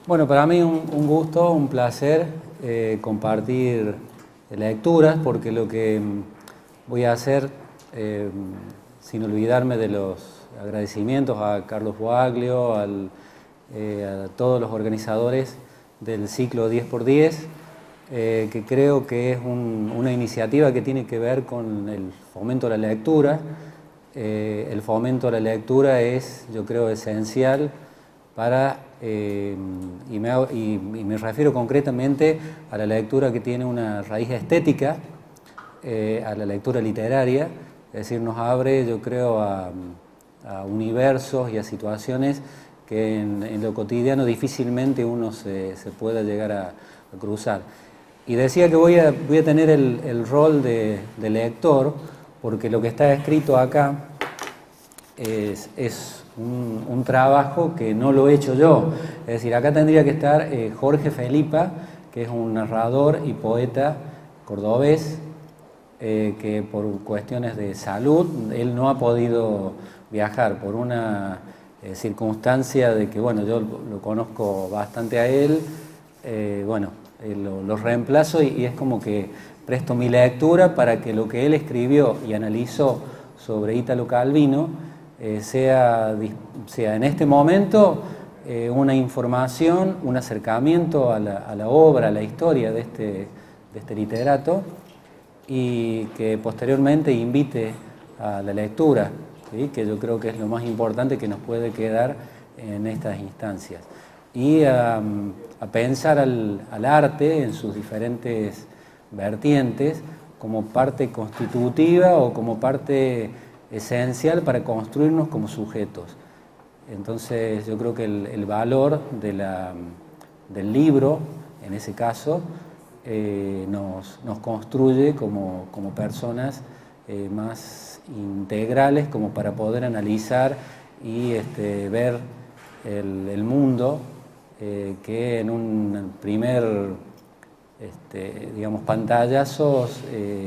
Bueno, para mí un gusto, un placer compartir lecturas, porque lo que voy a hacer, sin olvidarme de los agradecimientos a Carlos Boaglio, a todos los organizadores del ciclo 10×10, que creo que es una iniciativa que tiene que ver con el fomento de la lectura. El fomento de la lectura es, yo creo, esencial para, y me refiero concretamente a la lectura que tiene una raíz estética, a la lectura literaria, es decir, nos abre, yo creo, a universos y a situaciones que en lo cotidiano difícilmente uno se pueda llegar a cruzar. Y decía que voy a tener el rol de lector, porque lo que está escrito acá es un trabajo que no lo he hecho yo. Es decir, acá tendría que estar Jorge Felipa, que es un narrador y poeta cordobés, que por cuestiones de salud, él no ha podido viajar por una circunstancia de que, bueno, yo lo conozco bastante a él, bueno, lo reemplazo y es como que presto mi lectura para que lo que él escribió y analizó sobre Ítalo Calvino sea en este momento una información, un acercamiento a la obra, a la historia de este literato, y que posteriormente invite a la lectura, ¿sí? Que yo creo que es lo más importante que nos puede quedar en estas instancias. Y a pensar al arte en sus diferentes vertientes como parte constitutiva o como parte esencial para construirnos como sujetos. Entonces yo creo que el valor del libro, en ese caso, nos construye como personas más integrales, como para poder analizar y ver el mundo que en un primer digamos, pantallazos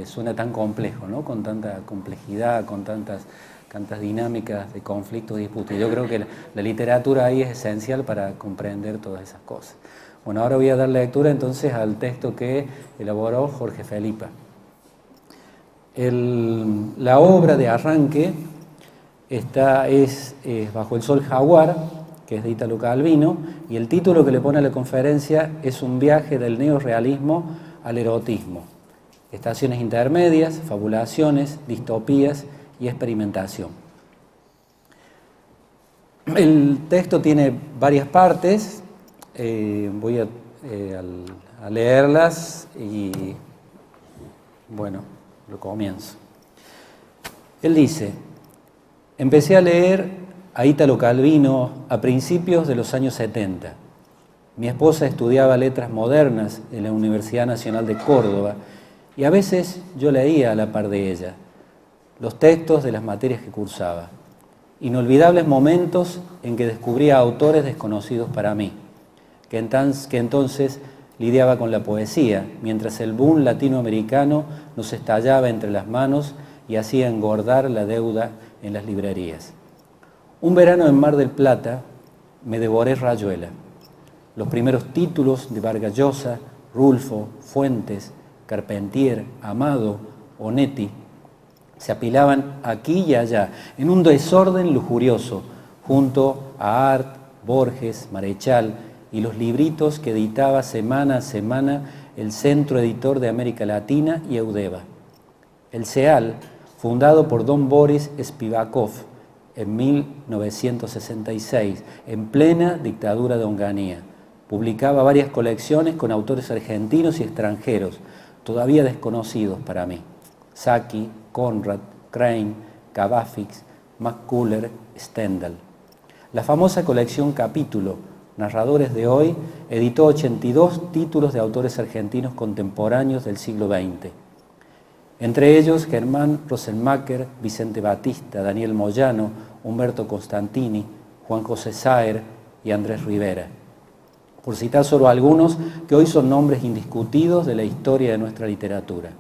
suena tan complejo, ¿no? Con tanta complejidad, con tantas dinámicas de conflictos y disputas. Yo creo que la literatura ahí es esencial para comprender todas esas cosas. Bueno, ahora voy a dar lectura entonces al texto que elaboró Jorge Felipa. La obra de arranque es Bajo el sol jaguar, que es de Ítalo Calvino, y el título que le pone a la conferencia es Un viaje del neorrealismo al erotismo. Estaciones intermedias, fabulaciones, distopías y experimentación. El texto tiene varias partes, voy a leerlas y, bueno, lo comienzo. Él dice: empecé a leer a Ítalo Calvino a principios de los años 70. Mi esposa estudiaba letras modernas en la Universidad Nacional de Córdoba y a veces yo leía a la par de ella los textos de las materias que cursaba. Inolvidables momentos en que descubría autores desconocidos para mí, que entonces lidiaba con la poesía, mientras el boom latinoamericano nos estallaba entre las manos y hacía engordar la deuda en las librerías. Un verano en Mar del Plata me devoré Rayuela. Los primeros títulos de Vargas Llosa, Rulfo, Fuentes, Carpentier, Amado, Onetti se apilaban aquí y allá en un desorden lujurioso junto a Art, Borges, Marechal y los libritos que editaba semana a semana el Centro Editor de América Latina y Eudeva. El CEAL, fundado por don Boris Spivakov en 1966, en plena dictadura de Onganía, publicaba varias colecciones con autores argentinos y extranjeros, todavía desconocidos para mí: Sacchi, Conrad, Crane, Cavafix, McCuller, Stendhal. La famosa colección Capítulo, Narradores de Hoy, editó 82 títulos de autores argentinos contemporáneos del siglo XX. Entre ellos, Germán Rosenmacher, Vicente Batista, Daniel Moyano, Humberto Constantini, Juan José Saer y Andrés Rivera. Por citar solo algunos que hoy son nombres indiscutidos de la historia de nuestra literatura.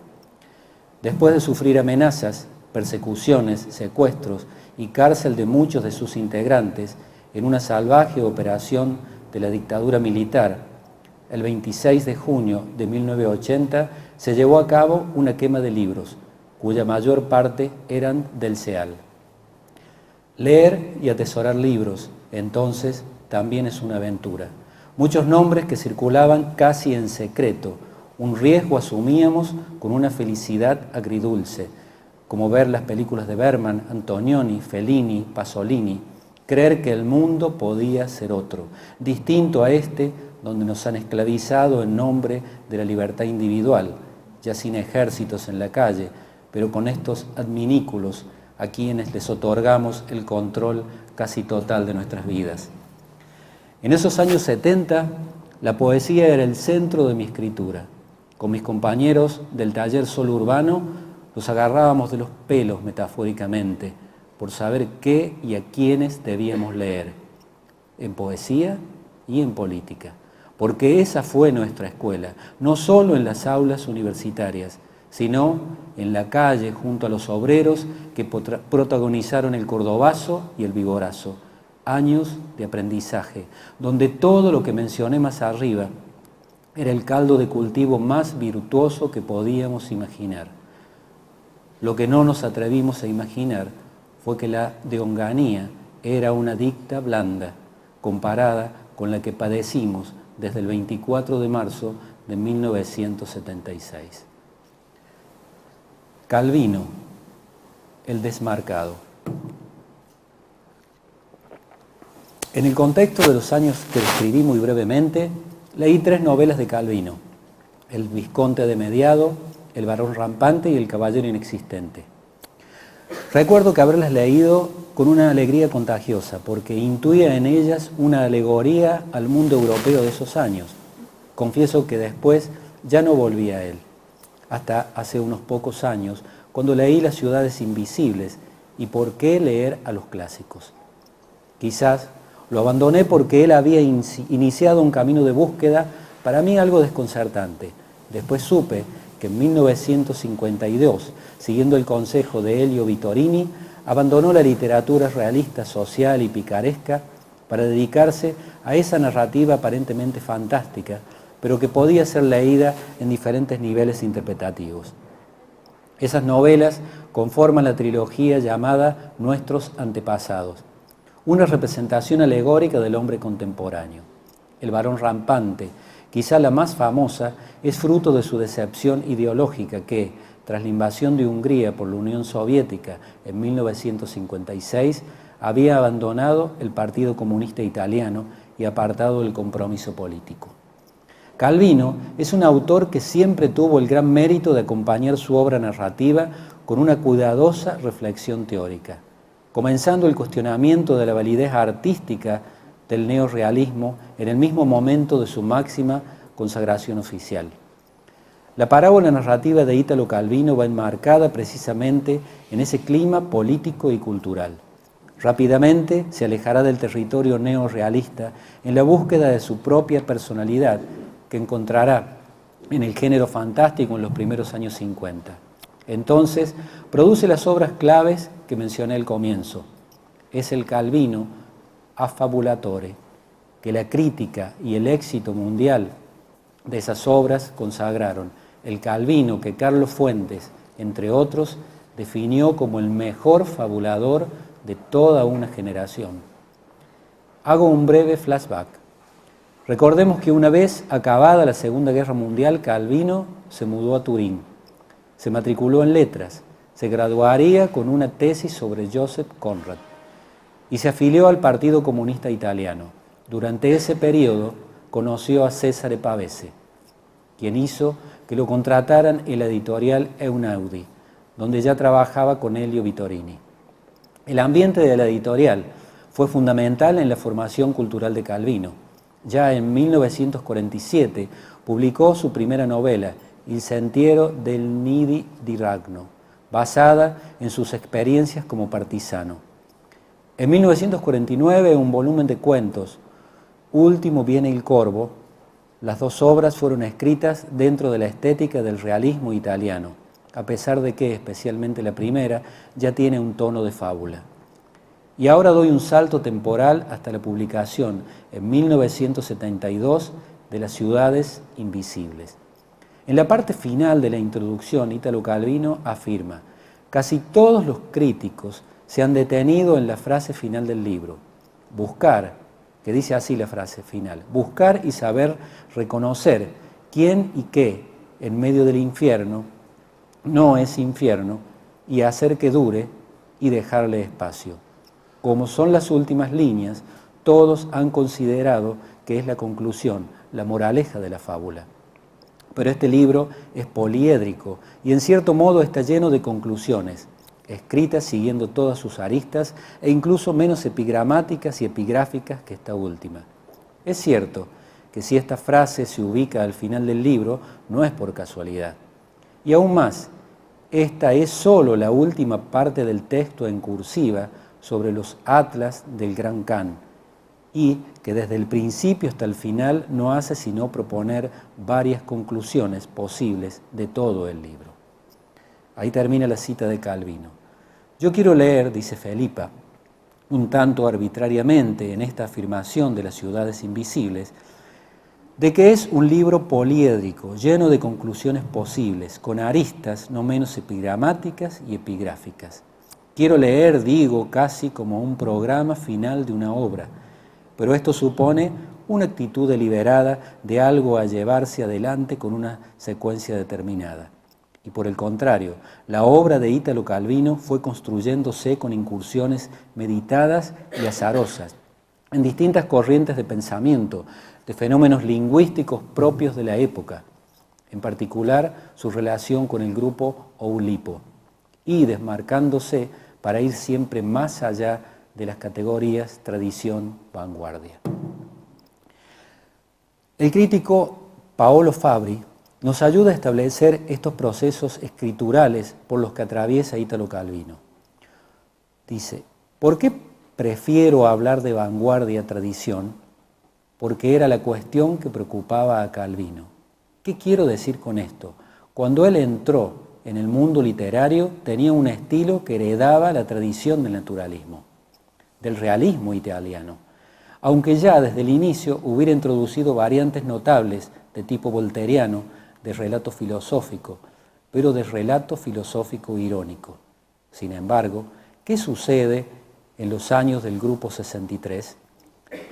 Después de sufrir amenazas, persecuciones, secuestros y cárcel de muchos de sus integrantes en una salvaje operación de la dictadura militar, el 26 de junio de 1980 se llevó a cabo una quema de libros, cuya mayor parte eran del CEAL. Leer y atesorar libros, entonces, también es una aventura. Muchos nombres que circulaban casi en secreto, un riesgo asumíamos con una felicidad agridulce, como ver las películas de Bergman, Antonioni, Fellini, Pasolini, creer que el mundo podía ser otro, distinto a este donde nos han esclavizado en nombre de la libertad individual, ya sin ejércitos en la calle, pero con estos adminículos a quienes les otorgamos el control casi total de nuestras vidas. En esos años 70, la poesía era el centro de mi escritura. Con mis compañeros del taller Sol Urbano, los agarrábamos de los pelos metafóricamente, por saber qué y a quiénes debíamos leer, en poesía y en política, porque esa fue nuestra escuela, no solo en las aulas universitarias, sino en la calle junto a los obreros que protagonizaron el cordobazo y el viborazo, años de aprendizaje, donde todo lo que mencioné más arriba era el caldo de cultivo más virtuoso que podíamos imaginar. Lo que no nos atrevimos a imaginar fue que la deonganía era una dicta blanda, comparada con la que padecimos desde el 24 de marzo de 1976. Calvino, el desmarcado. En el contexto de los años que describí muy brevemente, leí 3 novelas de Calvino: El Visconde de Mediado, El Barón Rampante y El Caballero Inexistente. Recuerdo que haberlas leído con una alegría contagiosa, porque intuía en ellas una alegoría al mundo europeo de esos años. Confieso que después ya no volví a él, hasta hace unos pocos años, cuando leí Las ciudades invisibles y Por qué leer a los clásicos. Quizás lo abandoné porque él había iniciado un camino de búsqueda para mí algo desconcertante. Después supe que en 1952, siguiendo el consejo de Elio Vittorini, abandonó la literatura realista, social y picaresca para dedicarse a esa narrativa aparentemente fantástica, pero que podía ser leída en diferentes niveles interpretativos. Esas novelas conforman la trilogía llamada Nuestros Antepasados, una representación alegórica del hombre contemporáneo. El Barón Rampante, quizá la más famosa, es fruto de su decepción ideológica que, tras la invasión de Hungría por la Unión Soviética en 1956, había abandonado el Partido Comunista Italiano y apartado del compromiso político. Calvino es un autor que siempre tuvo el gran mérito de acompañar su obra narrativa con una cuidadosa reflexión teórica, comenzando el cuestionamiento de la validez artística del neorrealismo en el mismo momento de su máxima consagración oficial. La parábola narrativa de Italo Calvino va enmarcada precisamente en ese clima político y cultural. Rápidamente se alejará del territorio neorrealista en la búsqueda de su propia personalidad, que encontrará en el género fantástico en los primeros años 50. Entonces, produce las obras claves que mencioné al comienzo. Es el Calvino affabulatore, que la crítica y el éxito mundial de esas obras consagraron. El Calvino que Carlos Fuentes, entre otros, definió como el mejor fabulador de toda una generación. Hago un breve flashback. Recordemos que una vez acabada la Segunda Guerra Mundial, Calvino se mudó a Turín. Se matriculó en letras, se graduaría con una tesis sobre Joseph Conrad y se afilió al Partido Comunista Italiano. Durante ese periodo conoció a Cesare Pavese, quien hizo que lo contrataran en la editorial Einaudi, donde ya trabajaba con Elio Vittorini. El ambiente de la editorial fue fundamental en la formación cultural de Calvino. Ya en 1947 publicó su primera novela, Il sentiero del Nidi di Ragno, basada en sus experiencias como partisano. En 1949, un volumen de cuentos, Último viene il corvo. Las dos obras fueron escritas dentro de la estética del realismo italiano, a pesar de que, especialmente la primera, ya tiene un tono de fábula. Y ahora doy un salto temporal hasta la publicación, en 1972, de Las ciudades invisibles. En la parte final de la introducción, Italo Calvino afirma: casi todos los críticos se han detenido en la frase final del libro, buscar, que dice así la frase final, buscar y saber reconocer quién y qué en medio del infierno no es infierno y hacer que dure y dejarle espacio. Como son las últimas líneas, todos han considerado que es la conclusión, la moraleja de la fábula. Pero este libro es poliédrico y en cierto modo está lleno de conclusiones, escritas siguiendo todas sus aristas e incluso menos epigramáticas y epigráficas que esta última. Es cierto que si esta frase se ubica al final del libro, no es por casualidad. Y aún más, esta es solo la última parte del texto en cursiva sobre los atlas del Gran Khan, y que desde el principio hasta el final no hace sino proponer varias conclusiones posibles de todo el libro. Ahí termina la cita de Calvino. Yo quiero leer, dice Felipa, un tanto arbitrariamente en esta afirmación de Las ciudades invisibles, de que es un libro poliédrico, lleno de conclusiones posibles, con aristas no menos epigramáticas y epigráficas. Quiero leer, digo, casi como un programa final de una obra, pero esto supone una actitud deliberada de algo a llevarse adelante con una secuencia determinada. Y por el contrario, la obra de Italo Calvino fue construyéndose con incursiones meditadas y azarosas, en distintas corrientes de pensamiento, de fenómenos lingüísticos propios de la época, en particular su relación con el grupo Oulipo, y desmarcándose para ir siempre más allá de las categorías tradición, vanguardia. El crítico Paolo Fabri nos ayuda a establecer estos procesos escriturales por los que atraviesa Italo Calvino. Dice: ¿por qué prefiero hablar de vanguardia, tradición? Porque era la cuestión que preocupaba a Calvino. ¿Qué quiero decir con esto? Cuando él entró en el mundo literario, tenía un estilo que heredaba la tradición del naturalismo, del realismo italiano, aunque ya desde el inicio hubiera introducido variantes notables de tipo voltairiano, de relato filosófico, pero de relato filosófico irónico. Sin embargo, ¿qué sucede en los años del Grupo 63?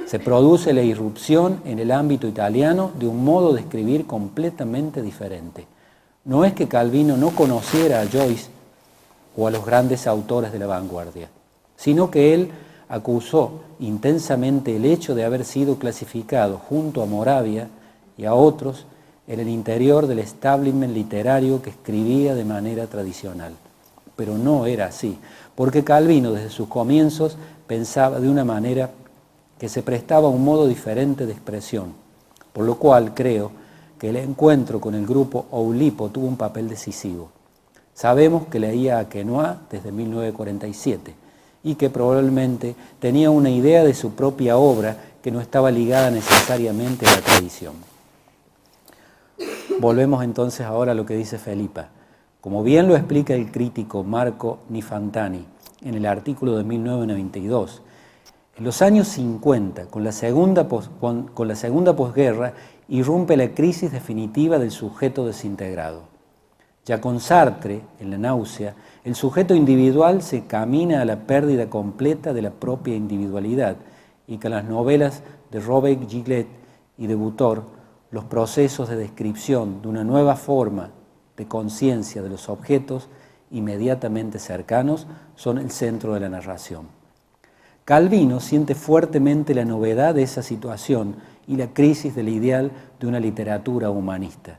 Se produce la irrupción en el ámbito italiano de un modo de escribir completamente diferente. No es que Calvino no conociera a Joyce o a los grandes autores de la vanguardia, sino que él acusó intensamente el hecho de haber sido clasificado junto a Moravia y a otros en el interior del establishment literario que escribía de manera tradicional. Pero no era así, porque Calvino desde sus comienzos pensaba de una manera que se prestaba a un modo diferente de expresión, por lo cual creo que el encuentro con el grupo Oulipo tuvo un papel decisivo. Sabemos que leía a Quenois desde 1947 y que probablemente tenía una idea de su propia obra que no estaba ligada necesariamente a la tradición. Volvemos entonces ahora a lo que dice Felipa. Como bien lo explica el crítico Marco Nifantani en el artículo de 1992, en los años 50, con la segunda posguerra, irrumpe la crisis definitiva del sujeto desintegrado. Ya con Sartre, en La náusea, el sujeto individual se camina a la pérdida completa de la propia individualidad y con las novelas de Robert Gillet y de Butor, los procesos de descripción de una nueva forma de conciencia de los objetos inmediatamente cercanos son el centro de la narración. Calvino siente fuertemente la novedad de esa situación y la crisis del ideal de una literatura humanista,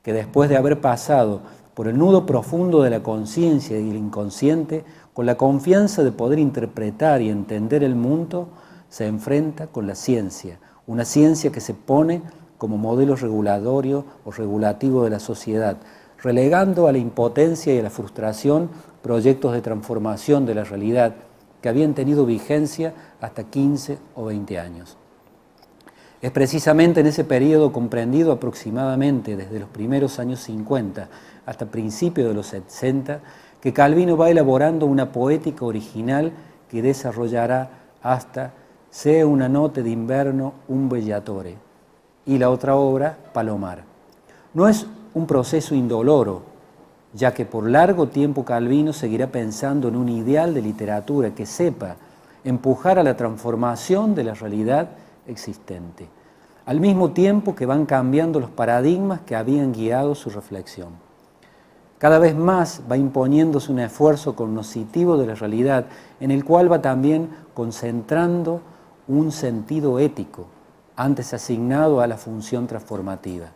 que después de haber pasado por el nudo profundo de la conciencia y el inconsciente, Con la confianza de poder interpretar y entender el mundo, se enfrenta con la ciencia, una ciencia que se pone como modelo regulatorio o regulativo de la sociedad, relegando a la impotencia y a la frustración proyectos de transformación de la realidad que habían tenido vigencia hasta 15 o 20 años. Es precisamente en ese periodo comprendido aproximadamente desde los primeros años 50 hasta principios de los 60 que Calvino va elaborando una poética original que desarrollará hasta Sea una notte d'inverno un bellatore y la otra obra, Palomar. No es un proceso indoloro, ya que por largo tiempo Calvino seguirá pensando en un ideal de literatura que sepa empujar a la transformación de la realidad existente, al mismo tiempo que van cambiando los paradigmas que habían guiado su reflexión. Cada vez más va imponiéndose un esfuerzo cognoscitivo de la realidad, en el cual va también concentrando un sentido ético, antes asignado a la función transformativa.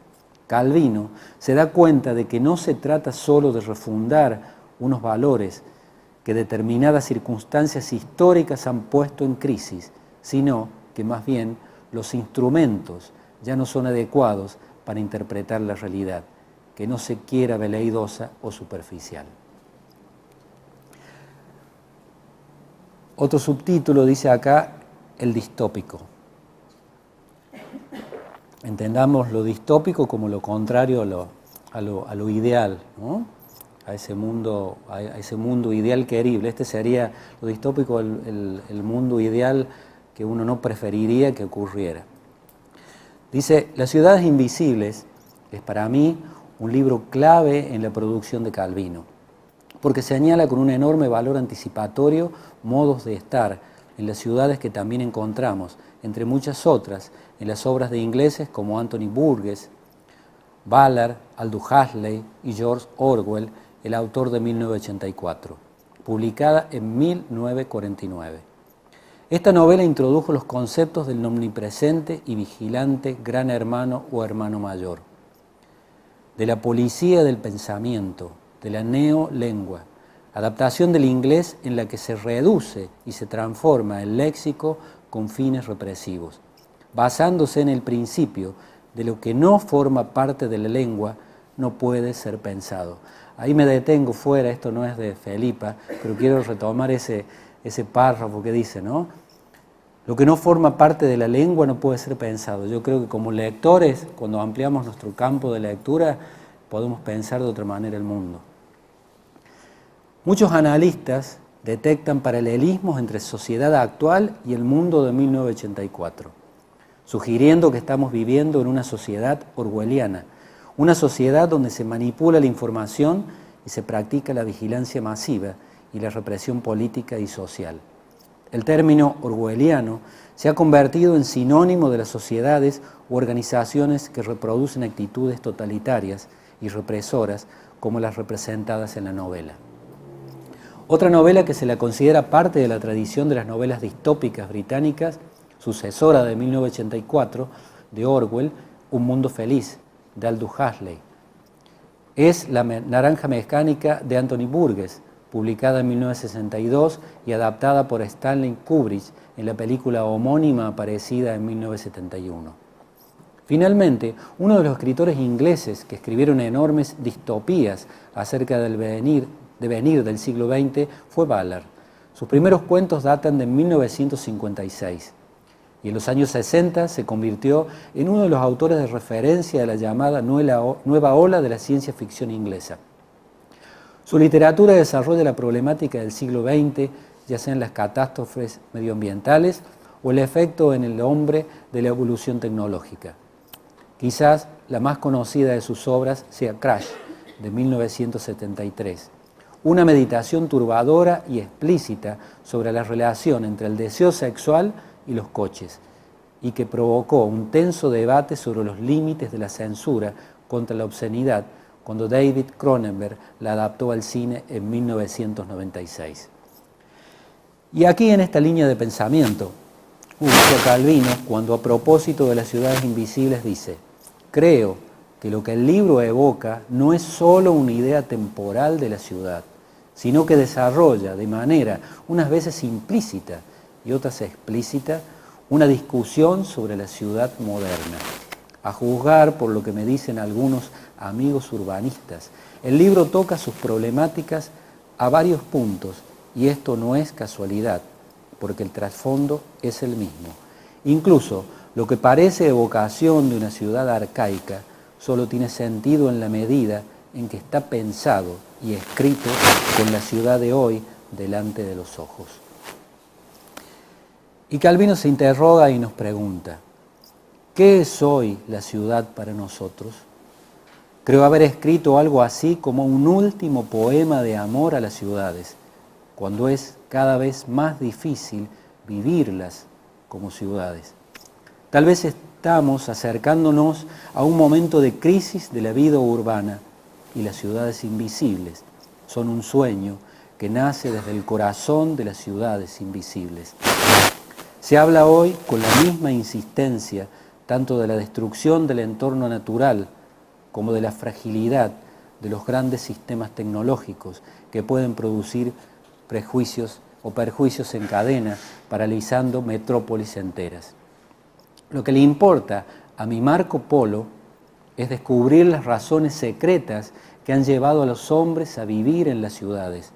Calvino se da cuenta de que no se trata solo de refundar unos valores que determinadas circunstancias históricas han puesto en crisis, sino que más bien los instrumentos ya no son adecuados para interpretar la realidad, que no se quiera veleidosa o superficial. Otro subtítulo dice acá, el distópico. Entendamos lo distópico como lo contrario a lo ideal, ¿no? A ese mundo ideal querible. Este sería lo distópico, el mundo ideal que uno no preferiría que ocurriera. Dice, Las ciudades invisibles es para mí un libro clave en la producción de Calvino, porque señala con un enorme valor anticipatorio modos de estar en las ciudades que también encontramos, entre muchas otras, en las obras de ingleses como Anthony Burgess, Ballard, Aldous Huxley y George Orwell, el autor de 1984, publicada en 1949. Esta novela introdujo los conceptos del omnipresente y vigilante gran hermano o hermano mayor, de la policía del pensamiento, de la neolengua, adaptación del inglés en la que se reduce y se transforma el léxico con fines represivos, basándose en el principio de lo que no forma parte de la lengua no puede ser pensado. Ahí me detengo fuera, esto no es de Felipa, pero quiero retomar ese párrafo que dice, ¿no? Lo que no forma parte de la lengua no puede ser pensado. Yo creo que como lectores, cuando ampliamos nuestro campo de lectura, podemos pensar de otra manera el mundo. Muchos analistas detectan paralelismos entre sociedad actual y el mundo de 1984, sugiriendo que estamos viviendo en una sociedad orwelliana, una sociedad donde se manipula la información y se practica la vigilancia masiva y la represión política y social. El término orwelliano se ha convertido en sinónimo de las sociedades u organizaciones que reproducen actitudes totalitarias y represoras como las representadas en la novela. Otra novela que se la considera parte de la tradición de las novelas distópicas británicas, sucesora de 1984 de Orwell, Un mundo feliz, de Aldous Huxley. Es La naranja mecánica de Anthony Burgess, publicada en 1962 y adaptada por Stanley Kubrick en la película homónima aparecida en 1971. Finalmente, uno de los escritores ingleses que escribieron enormes distopías acerca del devenir del siglo XX fue Ballard. Sus primeros cuentos datan de 1956 y en los años 60 se convirtió en uno de los autores de referencia de la llamada nueva ola de la ciencia ficción inglesa. Su literatura desarrolla la problemática del siglo XX, ya sean las catástrofes medioambientales o el efecto en el hombre de la evolución tecnológica. Quizás la más conocida de sus obras sea Crash, de 1973, una meditación turbadora y explícita sobre la relación entre el deseo sexual y los coches, y que provocó un tenso debate sobre los límites de la censura contra la obscenidad cuando David Cronenberg la adaptó al cine en 1996. Y aquí en esta línea de pensamiento, Calvino, cuando a propósito de las ciudades invisibles dice, creo que lo que el libro evoca no es solo una idea temporal de la ciudad, sino que desarrolla de manera unas veces implícita y otras explícita una discusión sobre la ciudad moderna. A juzgar por lo que me dicen algunos amigos urbanistas, el libro toca sus problemáticas a varios puntos y esto no es casualidad, porque el trasfondo es el mismo. Incluso lo que parece evocación de una ciudad arcaica solo tiene sentido en la medida en que está pensado y escrito con la ciudad de hoy delante de los ojos. Y Calvino se interroga y nos pregunta, ¿qué es hoy la ciudad para nosotros? Creo haber escrito algo así como un último poema de amor a las ciudades, cuando es cada vez más difícil vivirlas como ciudades. Tal vez estamos acercándonos a un momento de crisis de la vida urbana y las ciudades invisibles son un sueño que nace desde el corazón de las ciudades invisibles. Se habla hoy con la misma insistencia tanto de la destrucción del entorno natural como de la fragilidad de los grandes sistemas tecnológicos que pueden producir prejuicios o perjuicios en cadena, paralizando metrópolis enteras. Lo que le importa a mi Marco Polo es descubrir las razones secretas que han llevado a los hombres a vivir en las ciudades,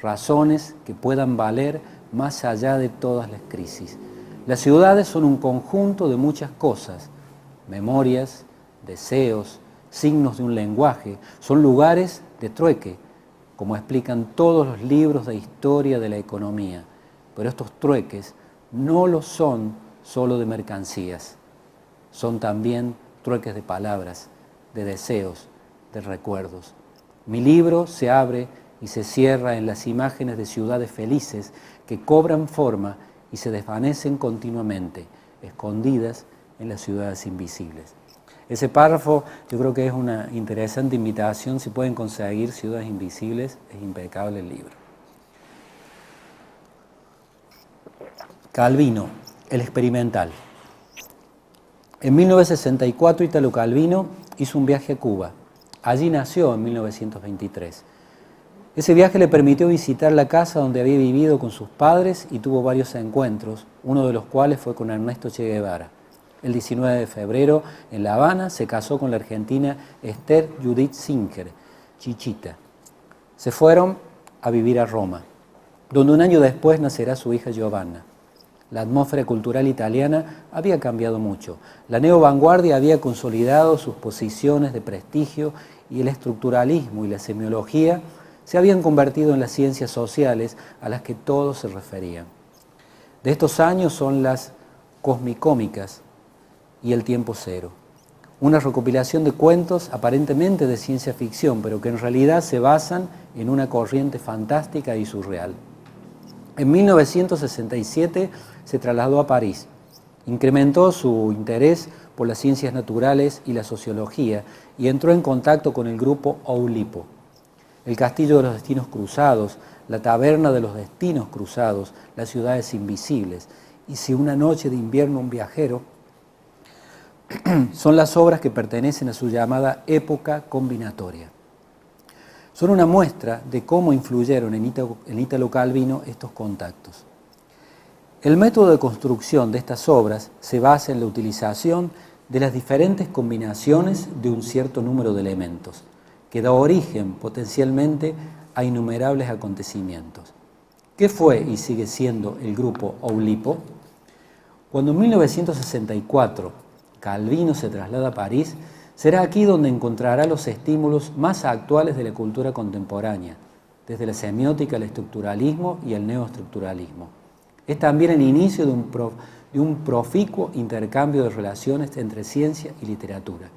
razones que puedan valer más allá de todas las crisis. Las ciudades son un conjunto de muchas cosas, memorias, deseos, signos de un lenguaje, son lugares de trueque, como explican todos los libros de historia de la economía, pero estos trueques no lo son solo de mercancías, son también trueques de palabras, de deseos, de recuerdos. Mi libro se abre y se cierra en las imágenes de ciudades felices que cobran forma y se desvanecen continuamente, escondidas en las ciudades invisibles. Ese párrafo yo creo que es una interesante invitación. Si pueden conseguir Ciudades Invisibles, es impecable el libro. Calvino, el experimental. En 1964 Italo Calvino hizo un viaje a Cuba. Allí nació en 1923. Ese viaje le permitió visitar la casa donde había vivido con sus padres y tuvo varios encuentros, uno de los cuales fue con Ernesto Che Guevara. El 19 de febrero, en La Habana, se casó con la argentina Esther Judith Zinker, Chichita. Se fueron a vivir a Roma, donde un año después nacerá su hija Giovanna. La atmósfera cultural italiana había cambiado mucho. La neovanguardia había consolidado sus posiciones de prestigio y el estructuralismo y la semiología se habían convertido en las ciencias sociales a las que todos se referían. De estos años son las cosmicómicas y El tiempo cero, una recopilación de cuentos aparentemente de ciencia ficción, pero que en realidad se basan en una corriente fantástica y surreal. En 1967 se trasladó a París, incrementó su interés por las ciencias naturales y la sociología y entró en contacto con el grupo Oulipo. El Castillo de los Destinos Cruzados, la Taberna de los Destinos Cruzados, las Ciudades Invisibles y Si una noche de invierno un viajero, son las obras que pertenecen a su llamada época combinatoria. Son una muestra de cómo influyeron en Italo Calvino estos contactos. El método de construcción de estas obras se basa en la utilización de las diferentes combinaciones de un cierto número de elementos, que da origen potencialmente a innumerables acontecimientos. ¿Qué fue y sigue siendo el grupo Oulipo? Cuando en 1964 Calvino se traslada a París, será aquí donde encontrará los estímulos más actuales de la cultura contemporánea, desde la semiótica, el estructuralismo y el neoestructuralismo. Es también el inicio de un proficuo intercambio de relaciones entre ciencia y literatura.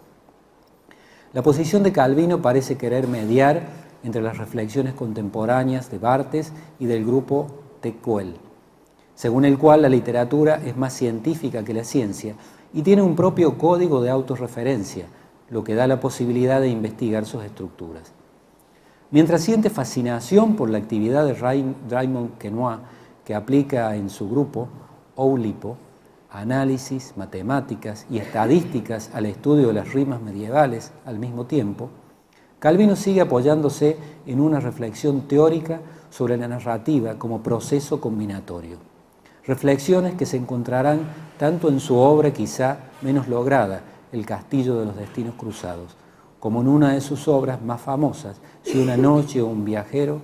La posición de Calvino parece querer mediar entre las reflexiones contemporáneas de Barthes y del grupo Tecuel, según el cual la literatura es más científica que la ciencia y tiene un propio código de autorreferencia, lo que da la posibilidad de investigar sus estructuras. Mientras siente fascinación por la actividad de Raymond Queneau, que aplica en su grupo Oulipo análisis, matemáticas y estadísticas al estudio de las rimas medievales al mismo tiempo, Calvino sigue apoyándose en una reflexión teórica sobre la narrativa como proceso combinatorio. Reflexiones que se encontrarán tanto en su obra quizá menos lograda, El castillo de los destinos cruzados, como en una de sus obras más famosas, Si una noche o un viajero.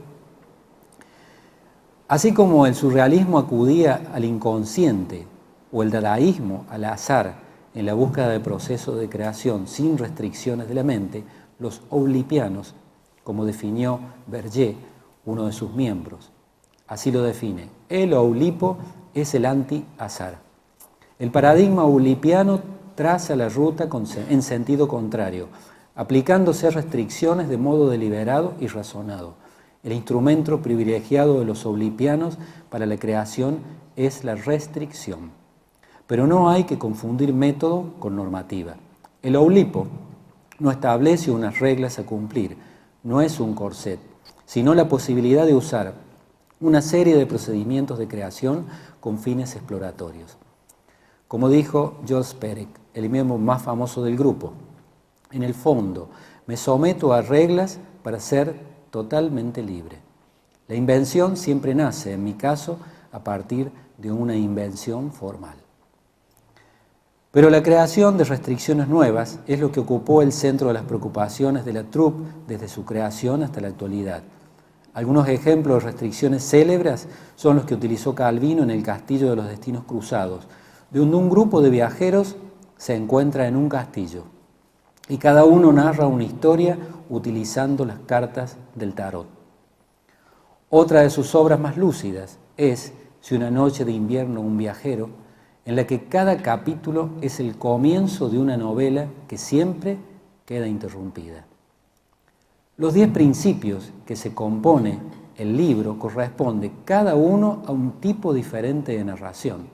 Así como el surrealismo acudía al inconsciente o el dadaísmo al azar en la búsqueda de procesos de creación sin restricciones de la mente, los oulipianos, como definió Berger, uno de sus miembros, así lo define: el oulipo es el anti-azar. El paradigma oulipiano traza la ruta en sentido contrario, aplicándose restricciones de modo deliberado y razonado. El instrumento privilegiado de los oulipianos para la creación es la restricción. Pero no hay que confundir método con normativa. El oulipo no establece unas reglas a cumplir, no es un corset, sino la posibilidad de usar una serie de procedimientos de creación con fines exploratorios. Como dijo Jules Perec, el miembro más famoso del grupo, en el fondo me someto a reglas para ser totalmente libre. La invención siempre nace, en mi caso, a partir de una invención formal. Pero la creación de restricciones nuevas es lo que ocupó el centro de las preocupaciones de la troupe desde su creación hasta la actualidad. Algunos ejemplos de restricciones célebres son los que utilizó Calvino en El castillo de los destinos cruzados, donde un grupo de viajeros se encuentra en un castillo y cada uno narra una historia utilizando las cartas del tarot. Otra de sus obras más lúcidas es Si una noche de invierno un viajero, en la que cada capítulo es el comienzo de una novela que siempre queda interrumpida. Los 10 principios que se compone el libro corresponde cada uno a un tipo diferente de narración.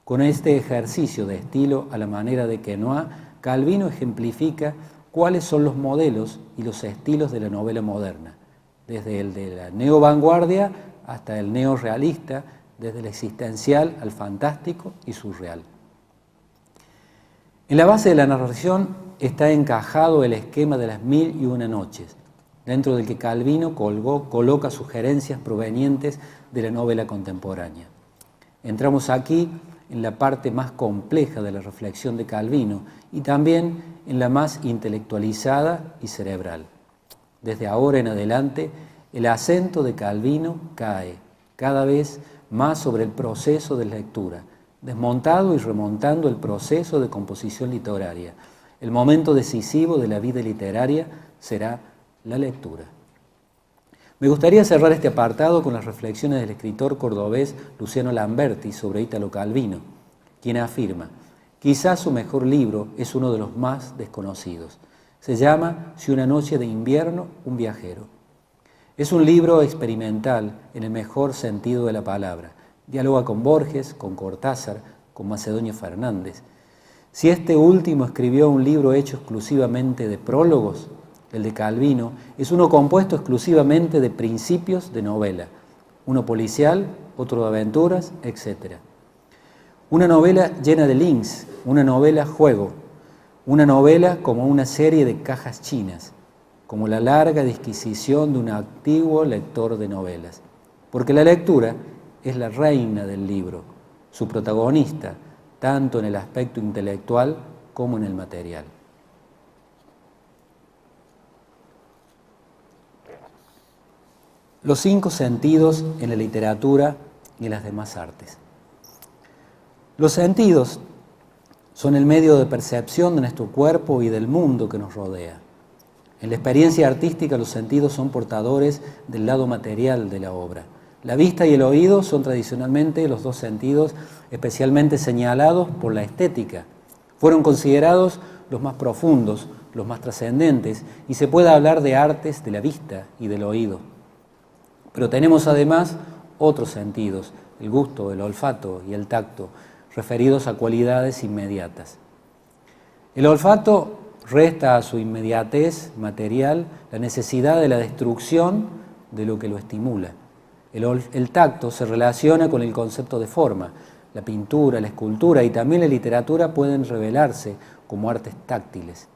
Con este ejercicio de estilo a la manera de Quenoa, Calvino ejemplifica cuáles son los modelos y los estilos de la novela moderna, desde el de la neovanguardia hasta el neorrealista, desde el existencial al fantástico y surreal. En la base de la narración está encajado el esquema de las 1001 noches, dentro del que Calvino coloca sugerencias provenientes de la novela contemporánea. Entramos aquí en la parte más compleja de la reflexión de Calvino y también en la más intelectualizada y cerebral. Desde ahora en adelante, el acento de Calvino cae cada vez más sobre el proceso de lectura, desmontado y remontando el proceso de composición literaria. El momento decisivo de la vida literaria será la lectura. Me gustaría cerrar este apartado con las reflexiones del escritor cordobés Luciano Lamberti sobre Italo Calvino, quien afirma: quizás su mejor libro es uno de los más desconocidos. Se llama Si una noche de invierno un viajero. Es un libro experimental en el mejor sentido de la palabra. Dialoga con Borges, con Cortázar, con Macedonio Fernández. Si este último escribió un libro hecho exclusivamente de prólogos, el de Calvino es uno compuesto exclusivamente de principios de novela, uno policial, otro de aventuras, etc. Una novela llena de links, una novela juego, una novela como una serie de cajas chinas, como la larga disquisición de un antiguo lector de novelas. Porque la lectura es la reina del libro, su protagonista, tanto en el aspecto intelectual como en el material. Los 5 sentidos en la literatura y en las demás artes. Los sentidos son el medio de percepción de nuestro cuerpo y del mundo que nos rodea. En la experiencia artística, los sentidos son portadores del lado material de la obra. La vista y el oído son tradicionalmente los 2 sentidos especialmente señalados por la estética. Fueron considerados los más profundos, los más trascendentes, y se puede hablar de artes de la vista y del oído. Pero tenemos además otros sentidos, el gusto, el olfato y el tacto, referidos a cualidades inmediatas. El olfato resta a su inmediatez material la necesidad de la destrucción de lo que lo estimula. El tacto se relaciona con el concepto de forma. La pintura, la escultura y también la literatura pueden revelarse como artes táctiles.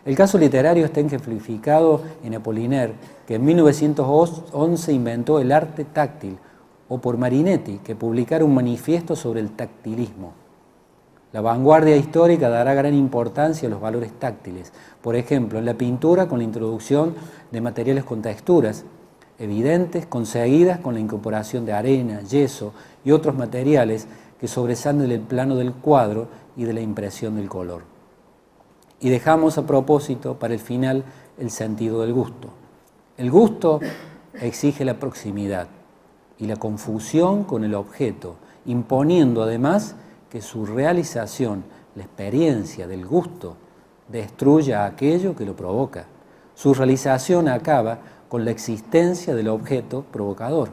El caso literario está ejemplificado en Apollinaire, que en 1911 inventó el arte táctil, o por Marinetti, que publicara un manifiesto sobre el tactilismo. La vanguardia histórica dará gran importancia a los valores táctiles, por ejemplo, en la pintura con la introducción de materiales con texturas evidentes, conseguidas con la incorporación de arena, yeso y otros materiales que sobresalen del plano del cuadro y de la impresión del color. Y dejamos a propósito para el final el sentido del gusto. El gusto exige la proximidad y la confusión con el objeto, imponiendo además que su realización, la experiencia del gusto, destruya aquello que lo provoca. Su realización acaba con la existencia del objeto provocador.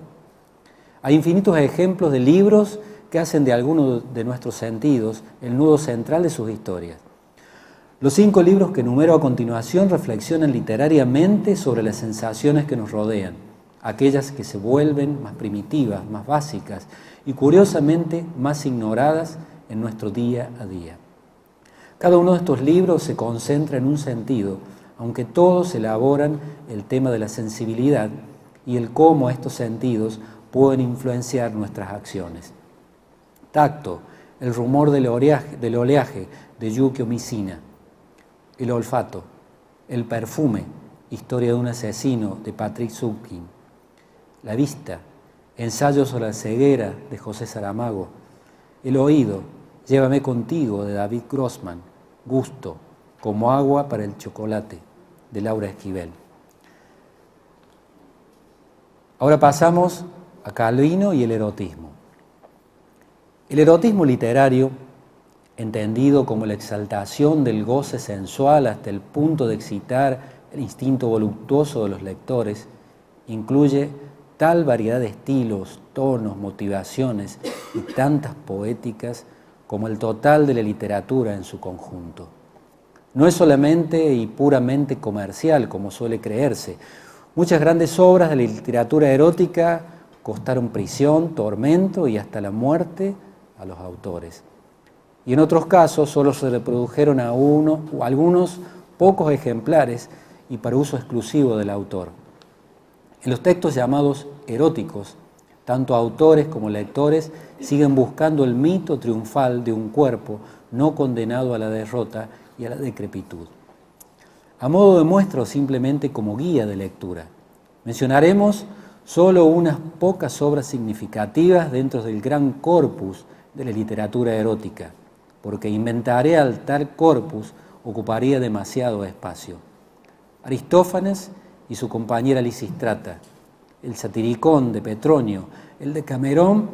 Hay infinitos ejemplos de libros que hacen de algunos de nuestros sentidos el nudo central de sus historias. Los 5 libros que enumero a continuación reflexionan literariamente sobre las sensaciones que nos rodean, aquellas que se vuelven más primitivas, más básicas y curiosamente más ignoradas en nuestro día a día. Cada uno de estos libros se concentra en un sentido, aunque todos elaboran el tema de la sensibilidad y el cómo estos sentidos pueden influenciar nuestras acciones. Tacto, el rumor del oleaje de Yukio Mishima. El olfato, el perfume, historia de un asesino de Patrick Süskind. La vista, ensayo sobre la ceguera de José Saramago. El oído, llévame contigo de David Grossman. Gusto, como agua para el chocolate de Laura Esquivel. Ahora pasamos a Calvino y el erotismo. El erotismo literario, entendido como la exaltación del goce sensual hasta el punto de excitar el instinto voluptuoso de los lectores, incluye tal variedad de estilos, tonos, motivaciones y tantas poéticas como el total de la literatura en su conjunto. No es solamente y puramente comercial, como suele creerse. Muchas grandes obras de la literatura erótica costaron prisión, tormento y hasta la muerte a los autores. Y en otros casos solo se reprodujeron a uno o algunos pocos ejemplares y para uso exclusivo del autor. En los textos llamados eróticos, tanto autores como lectores siguen buscando el mito triunfal de un cuerpo no condenado a la derrota y a la decrepitud. A modo de muestra o simplemente como guía de lectura, mencionaremos solo unas pocas obras significativas dentro del gran corpus de la literatura erótica, porque inventaré al tal corpus ocuparía demasiado espacio. Aristófanes y su compañera Lisístrata, el Satiricón de Petronio, el Decamerón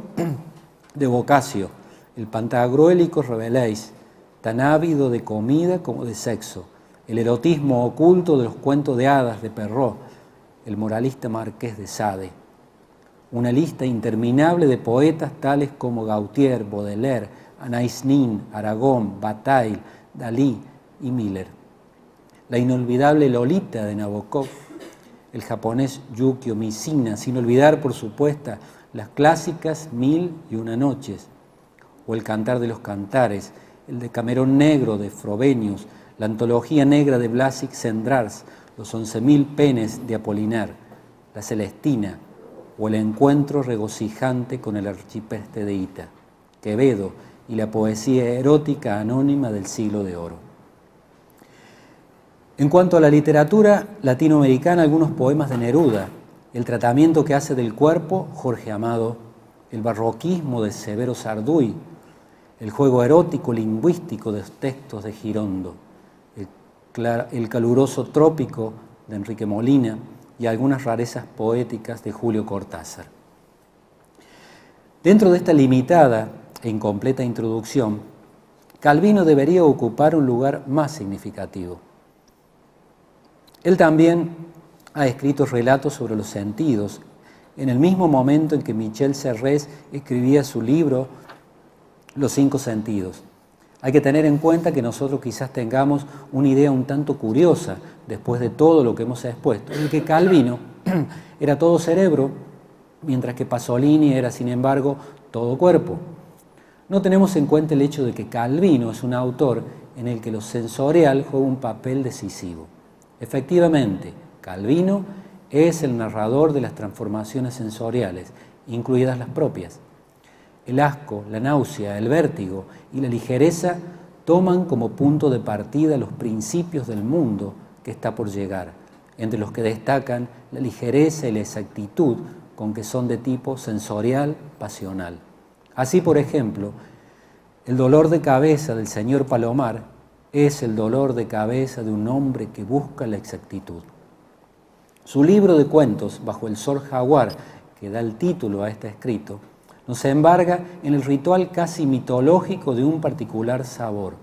de Boccaccio, el Pantagruélico Rabelais, tan ávido de comida como de sexo, el erotismo oculto de los cuentos de hadas de Perrault, el moralista Marqués de Sade. Una lista interminable de poetas tales como Gautier, Baudelaire, Anais Nin, Aragón, Bataille, Dalí y Miller. La inolvidable Lolita de Nabokov, el japonés Yukio Mishima, sin olvidar, por supuesto, las clásicas Mil y una noches, o el Cantar de los Cantares, el Decamerón negro de Frobenius, la antología negra de Blasius Cendrars, los 11.000 penes de Apollinaire, la Celestina, o el encuentro regocijante con el arcipreste de Ita, Quevedo y la poesía erótica anónima del siglo de oro. En cuanto a la literatura latinoamericana, algunos poemas de Neruda, el tratamiento que hace del cuerpo Jorge Amado, el barroquismo de Severo Sarduy, el juego erótico lingüístico de los textos de Girondo, el caluroso trópico de Enrique Molina y algunas rarezas poéticas de Julio Cortázar. Dentro de esta limitada e incompleta introducción, Calvino debería ocupar un lugar más significativo. Él también ha escrito relatos sobre los sentidos, en el mismo momento en que Michel Serres escribía su libro Los 5 sentidos. Hay que tener en cuenta que nosotros quizás tengamos una idea un tanto curiosa, después de todo lo que hemos expuesto, de que Calvino era todo cerebro, mientras que Pasolini era, sin embargo, todo cuerpo. No tenemos en cuenta el hecho de que Calvino es un autor en el que lo sensorial juega un papel decisivo. Efectivamente, Calvino es el narrador de las transformaciones sensoriales, incluidas las propias. El asco, la náusea, el vértigo y la ligereza toman como punto de partida los principios del mundo que está por llegar, entre los que destacan la ligereza y la exactitud con que son de tipo sensorial, pasional. Así, por ejemplo, el dolor de cabeza del señor Palomar es el dolor de cabeza de un hombre que busca la exactitud. Su libro de cuentos, Bajo el sol jaguar, que da el título a este escrito, nos embarga en el ritual casi mitológico de un particular sabor.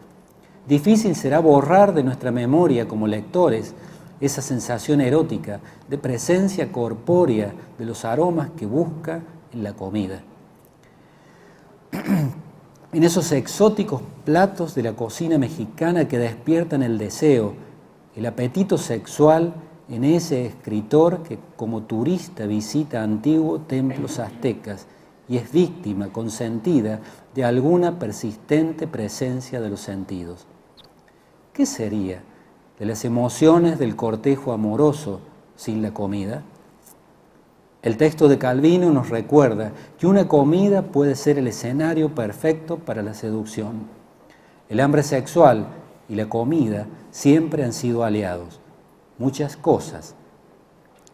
Difícil será borrar de nuestra memoria como lectores esa sensación erótica de presencia corpórea de los aromas que busca en la comida. En esos exóticos platos de la cocina mexicana que despiertan el deseo, el apetito sexual en ese escritor que como turista visita antiguos templos aztecas y es víctima consentida de alguna persistente presencia de los sentidos. ¿Qué sería de las emociones del cortejo amoroso sin la comida? El texto de Calvino nos recuerda que una comida puede ser el escenario perfecto para la seducción. El hambre sexual y la comida siempre han sido aliados. Muchas cosas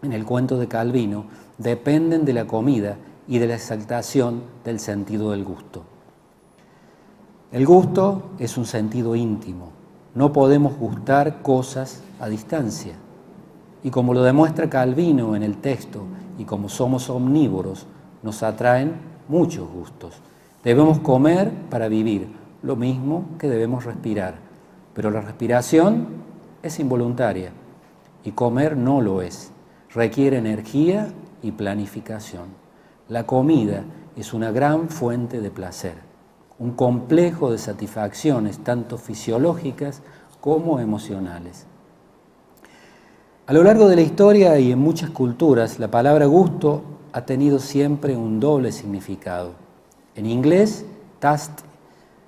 en el cuento de Calvino dependen de la comida y de la exaltación del sentido del gusto. El gusto es un sentido íntimo. No podemos gustar cosas a distancia. Y como lo demuestra Calvino en el texto, y como somos omnívoros, nos atraen muchos gustos. Debemos comer para vivir, lo mismo que debemos respirar. Pero la respiración es involuntaria y comer no lo es. Requiere energía y planificación. La comida es una gran fuente de placer, un complejo de satisfacciones tanto fisiológicas como emocionales. A lo largo de la historia y en muchas culturas, la palabra gusto ha tenido siempre un doble significado. En inglés, taste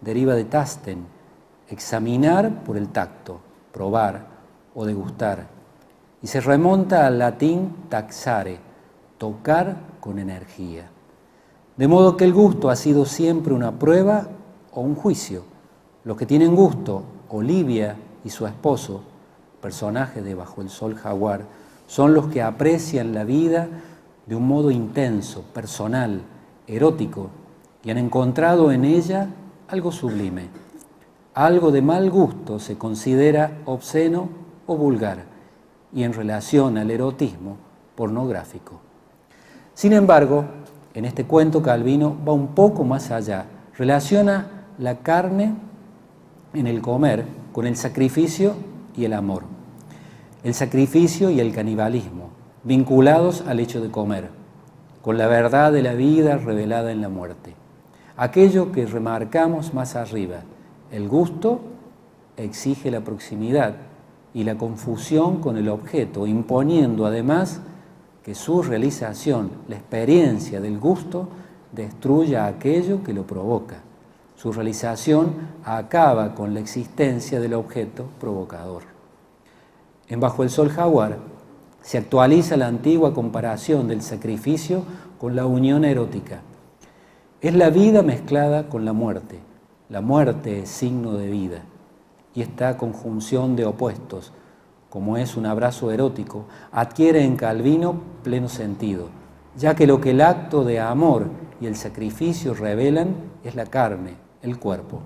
deriva de tasten, examinar por el tacto, probar o degustar, y se remonta al latín taxare, tocar con energía. De modo que el gusto ha sido siempre una prueba o un juicio. Los que tienen gusto, Olivia y su esposo, personaje de Bajo el sol jaguar, son los que aprecian la vida de un modo intenso, personal, erótico, y han encontrado en ella algo sublime. Algo de mal gusto se considera obsceno o vulgar, y en relación al erotismo, pornográfico. Sin embargo, en este cuento Calvino va un poco más allá. Relaciona la carne en el comer con el sacrificio y el amor. El sacrificio y el canibalismo, vinculados al hecho de comer, con la verdad de la vida revelada en la muerte. Aquello que remarcamos más arriba, el gusto exige la proximidad y la confusión con el objeto, imponiendo además que su realización, la experiencia del gusto, destruya aquello que lo provoca. Su realización acaba con la existencia del objeto provocador. En Bajo el sol jaguar se actualiza la antigua comparación del sacrificio con la unión erótica. Es la vida mezclada con la muerte. La muerte es signo de vida. Y esta conjunción de opuestos, como es un abrazo erótico, adquiere en Calvino pleno sentido, ya que lo que el acto de amor y el sacrificio revelan es la carne, el cuerpo.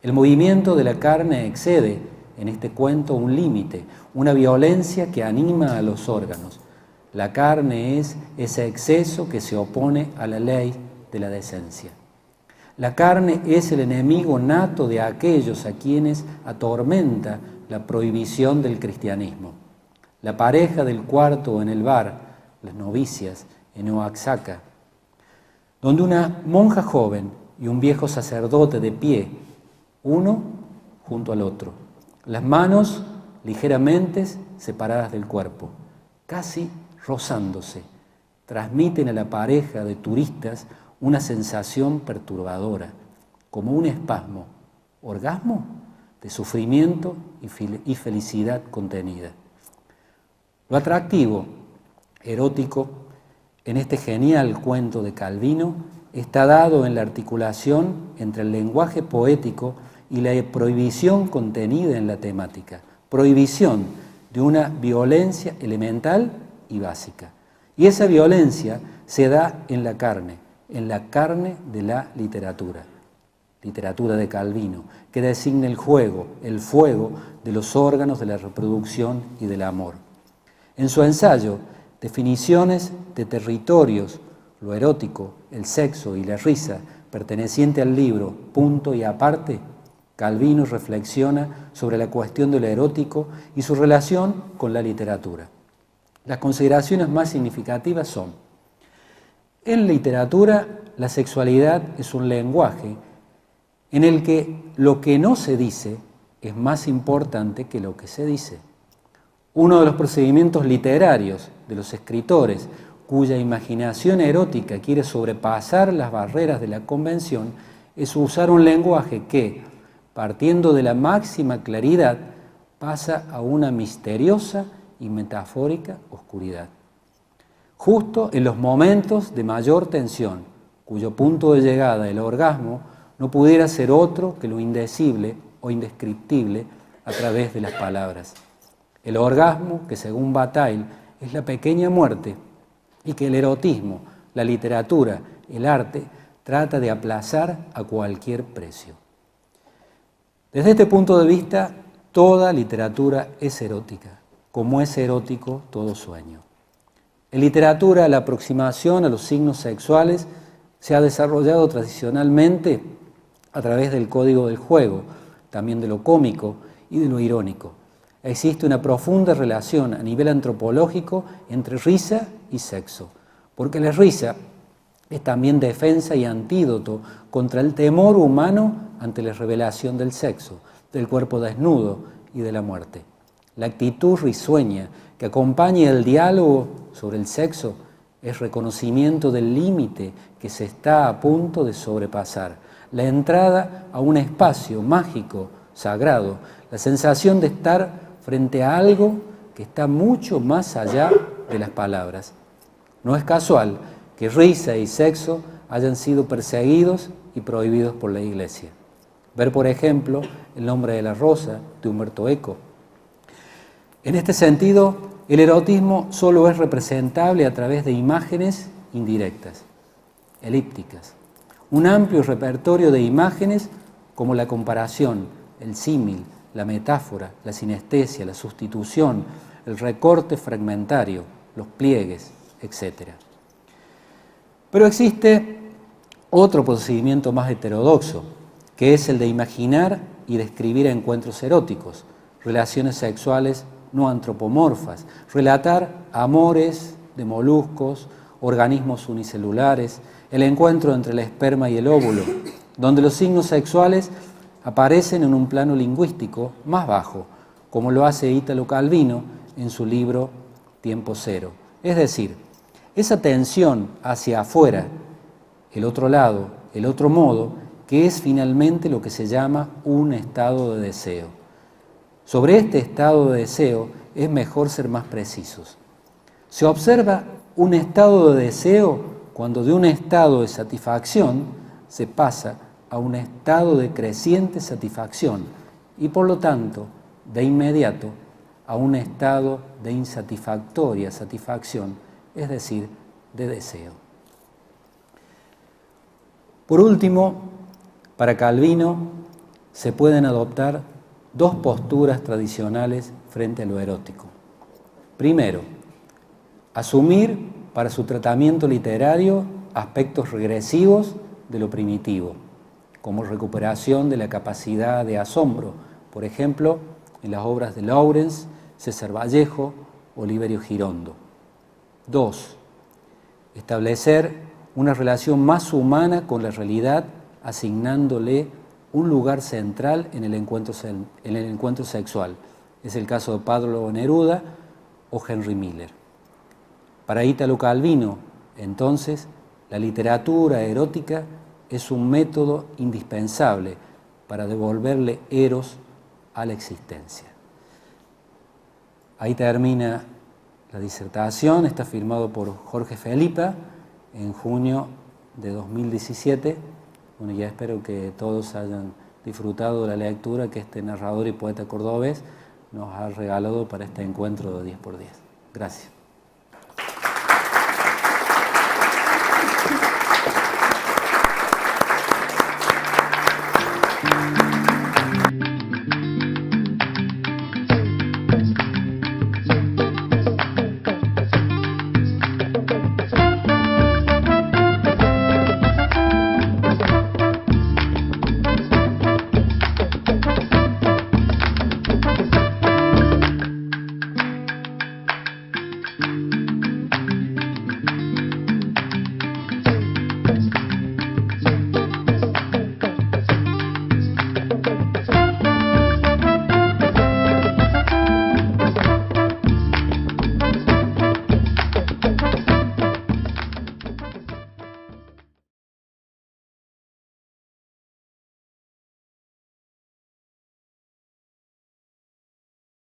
El movimiento de la carne excede en este cuento un límite, una violencia que anima a los órganos. La carne es ese exceso que se opone a la ley de la decencia. La carne es el enemigo nato de aquellos a quienes atormenta la prohibición del cristianismo. La pareja del cuarto en el bar, las novicias en Oaxaca, donde una monja joven y un viejo sacerdote de pie, uno junto al otro, las manos ligeramente separadas del cuerpo, casi rozándose, transmiten a la pareja de turistas una sensación perturbadora, como un espasmo. ¿Orgasmo? de sufrimiento y felicidad contenida. Lo atractivo, erótico, en este genial cuento de Calvino está dado en la articulación entre el lenguaje poético y la prohibición contenida en la temática. Prohibición de una violencia elemental y básica. Y esa violencia se da en la carne de la literatura. Literatura de Calvino, que designa el fuego de los órganos de la reproducción y del amor. En su ensayo, Definiciones de territorios, lo erótico, el sexo y la risa, perteneciente al libro Punto y Aparte, Calvino reflexiona sobre la cuestión de lo erótico y su relación con la literatura. Las consideraciones más significativas son: en literatura, la sexualidad es un lenguaje en el que lo que no se dice es más importante que lo que se dice. Uno de los procedimientos literarios de los escritores cuya imaginación erótica quiere sobrepasar las barreras de la convención es usar un lenguaje que, partiendo de la máxima claridad, pasa a una misteriosa y metafórica oscuridad. Justo en los momentos de mayor tensión, cuyo punto de llegada, el orgasmo, no pudiera ser otro que lo indecible o indescriptible a través de las palabras. El orgasmo, que según Bataille es la pequeña muerte, y que el erotismo, la literatura, el arte, trata de aplazar a cualquier precio. Desde este punto de vista, toda literatura es erótica, como es erótico todo sueño. En literatura, la aproximación a los signos sexuales se ha desarrollado tradicionalmente a través del código del juego, también de lo cómico y de lo irónico. Existe una profunda relación a nivel antropológico entre risa y sexo, porque la risa es también defensa y antídoto contra el temor humano ante la revelación del sexo, del cuerpo desnudo y de la muerte. La actitud risueña que acompaña el diálogo sobre el sexo es reconocimiento del límite que se está a punto de sobrepasar, la entrada a un espacio mágico, sagrado, la sensación de estar frente a algo que está mucho más allá de las palabras. No es casual que risa y sexo hayan sido perseguidos y prohibidos por la Iglesia. Ver, por ejemplo, El nombre de la rosa, de Umberto Eco. En este sentido, el erotismo solo es representable a través de imágenes indirectas, elípticas. Un amplio repertorio de imágenes como la comparación, el símil, la metáfora, la sinestesia, la sustitución, el recorte fragmentario, los pliegues, etc. Pero existe otro procedimiento más heterodoxo, que es el de imaginar y describir encuentros eróticos, relaciones sexuales no antropomorfas, relatar amores de moluscos, organismos unicelulares, el encuentro entre el esperma y el óvulo, donde los signos sexuales aparecen en un plano lingüístico más bajo, como lo hace Italo Calvino en su libro Tiempo Cero. Es decir, esa tensión hacia afuera, el otro lado, el otro modo, que es finalmente lo que se llama un estado de deseo. Sobre este estado de deseo es mejor ser más precisos. Se observa un estado de deseo cuando de un estado de satisfacción se pasa a un estado de creciente satisfacción y por lo tanto, de inmediato, a un estado de insatisfactoria satisfacción, es decir, de deseo. Por último, para Calvino se pueden adoptar dos posturas tradicionales frente a lo erótico. Primero, asumir para su tratamiento literario aspectos regresivos de lo primitivo, como recuperación de la capacidad de asombro, por ejemplo, en las obras de Lawrence, César Vallejo o Oliverio Girondo. 2. Establecer una relación más humana con la realidad, asignándole un lugar central en el encuentro sexual. Es el caso de Pablo Neruda o Henry Miller. Para Italo Calvino, entonces, la literatura erótica es un método indispensable para devolverle eros a la existencia. Ahí termina la disertación, está firmado por Jorge Felipa en junio de 2017. Bueno, ya espero que todos hayan disfrutado de la lectura que este narrador y poeta cordobés nos ha regalado para este encuentro de 10 por 10. Gracias.